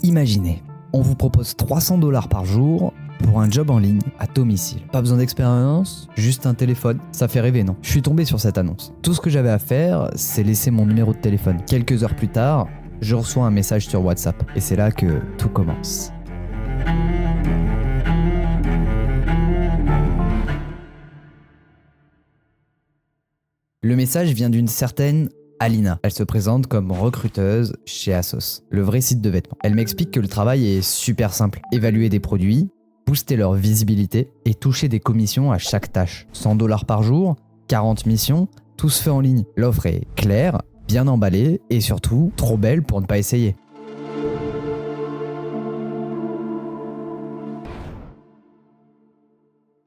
Imaginez, on vous propose 300 $ par jour pour un job en ligne à domicile. Pas besoin d'expérience, juste un téléphone. Ça fait rêver, non? Je suis tombé sur cette annonce. Tout ce que j'avais à faire, c'est laisser mon numéro de téléphone. Quelques heures plus tard, je reçois un message sur WhatsApp. Et c'est là que tout commence. Le message vient d'une certaine Alina. Elle se présente comme recruteuse chez ASOS, le vrai site de vêtements. Elle m'explique que le travail est super simple. Évaluer des produits, booster leur visibilité et toucher des commissions à chaque tâche. 100 $ par jour, 40 missions, tout se fait en ligne. L'offre est claire, bien emballée et surtout trop belle pour ne pas essayer.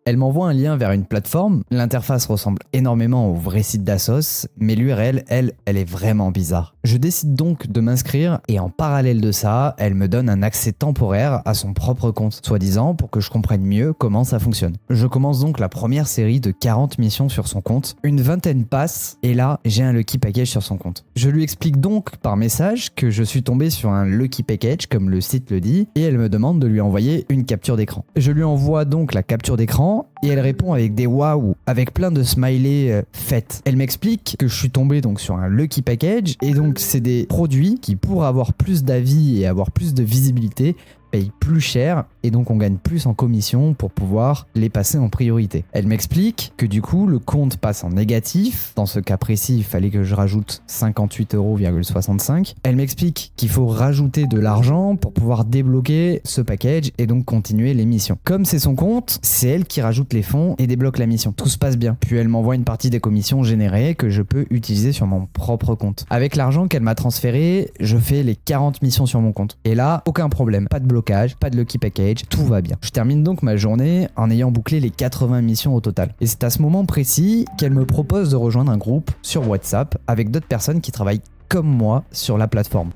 Elle m'envoie un lien vers une plateforme. L'interface ressemble énormément au vrai site d'ASOS, mais l'URL, elle est vraiment bizarre. Je décide donc de m'inscrire et en parallèle de ça, elle me donne un accès temporaire à son propre compte, soi-disant pour que je comprenne mieux comment ça fonctionne. Je commence donc la première série de 40 missions sur son compte. Une vingtaine passe et là, j'ai un Lucky Package sur son compte. Je lui explique donc par message que je suis tombé sur un Lucky Package, comme le site le dit, et elle me demande de lui envoyer une capture d'écran. Je lui envoie donc la capture d'écran et elle répond avec des waouh, avec plein de smileys faites. Elle m'explique que je suis tombé donc sur un Lucky Package et donc c'est des produits qui, pour avoir plus d'avis et avoir plus de visibilité, payent plus cher et donc on gagne plus en commission pour pouvoir les passer en priorité. Elle m'explique que du coup le compte passe en négatif. Dans ce cas précis, il fallait que je rajoute 58,65 €. Elle m'explique qu'il faut rajouter de l'argent pour pouvoir débloquer ce package et donc continuer les missions. Comme c'est son compte, c'est elle qui rajoute les fonds et débloque la mission. Tout se passe bien. Puis elle m'envoie une partie des commissions générées que je peux utiliser sur mon propre compte. Avec l'argent qu'elle m'a transféré, je fais les 40 missions sur mon compte. Et là, aucun problème. Pas de blocage, pas de Lucky Package, tout va bien. Je termine donc ma journée en ayant bouclé les 80 missions au total. Et c'est à ce moment précis qu'elle me propose de rejoindre un groupe sur WhatsApp avec d'autres personnes qui travaillent comme moi sur la plateforme.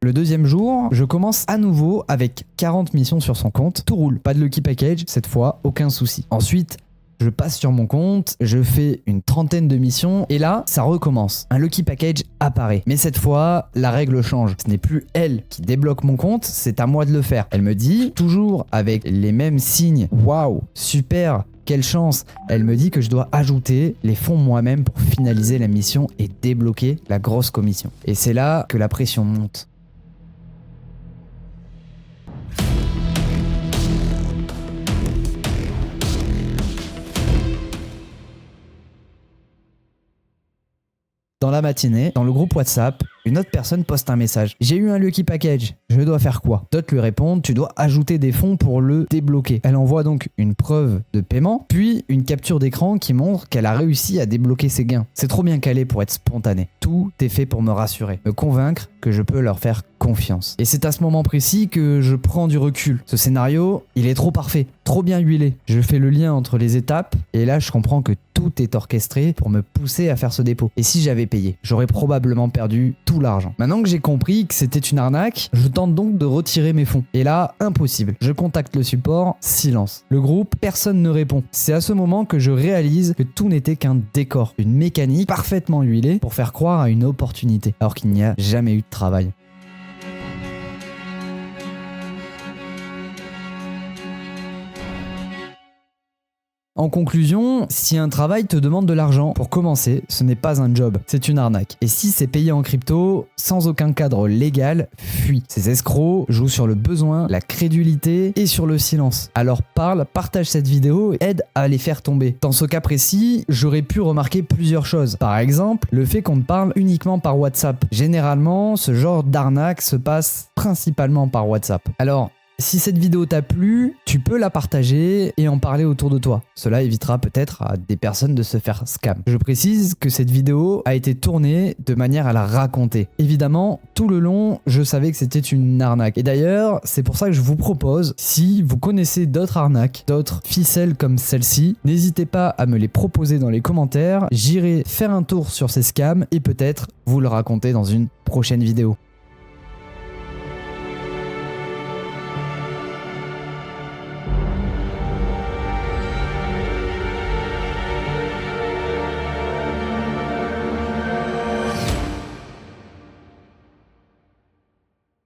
Le deuxième jour, je commence à nouveau avec 40 missions sur son compte. Tout roule, pas de Lucky Package, cette fois, aucun souci. Ensuite, je passe sur mon compte, je fais une trentaine de missions et là, ça recommence. Un Lucky Package apparaît. Mais cette fois, la règle change. Ce n'est plus elle qui débloque mon compte, c'est à moi de le faire. Elle me dit, toujours avec les mêmes signes, waouh, super, quelle chance. Elle me dit que je dois ajouter les fonds moi-même pour finaliser la mission et débloquer la grosse commission. Et c'est là que la pression monte. Dans la matinée, dans le groupe WhatsApp, une autre personne poste un message. J'ai eu un Lucky Package, je dois faire quoi? D'autres lui répondent, tu dois ajouter des fonds pour le débloquer. Elle envoie donc une preuve de paiement, puis une capture d'écran qui montre qu'elle a réussi à débloquer ses gains. C'est trop bien calé pour être spontané. Tout est fait pour me rassurer, me convaincre que je peux leur faire confiance. Et c'est à ce moment précis que je prends du recul. Ce scénario, il est trop parfait, trop bien huilé. Je fais le lien entre les étapes et là je comprends que tout est orchestré pour me pousser à faire ce dépôt. Et si j'avais payé, j'aurais probablement perdu tout l'argent. Maintenant que j'ai compris que c'était une arnaque, je tente donc de retirer mes fonds. Et là, impossible. Je contacte le support, silence. Le groupe, personne ne répond. C'est à ce moment que je réalise que tout n'était qu'un décor, une mécanique parfaitement huilée pour faire croire à une opportunité, alors qu'il n'y a jamais eu de travail. En conclusion, si un travail te demande de l'argent, pour commencer, ce n'est pas un job, c'est une arnaque. Et si c'est payé en crypto, sans aucun cadre légal, fuis. Ces escrocs jouent sur le besoin, la crédulité et sur le silence. Alors partage cette vidéo et aide à les faire tomber. Dans ce cas précis, j'aurais pu remarquer plusieurs choses. Par exemple, le fait qu'on te parle uniquement par WhatsApp. Généralement, ce genre d'arnaque se passe principalement par WhatsApp. Alors, si cette vidéo t'a plu, tu peux la partager et en parler autour de toi. Cela évitera peut-être à des personnes de se faire scam. Je précise que cette vidéo a été tournée de manière à la raconter. Évidemment, tout le long, je savais que c'était une arnaque. Et d'ailleurs, c'est pour ça que je vous propose, si vous connaissez d'autres arnaques, d'autres ficelles comme celle-ci, n'hésitez pas à me les proposer dans les commentaires. J'irai faire un tour sur ces scams et peut-être vous le raconter dans une prochaine vidéo.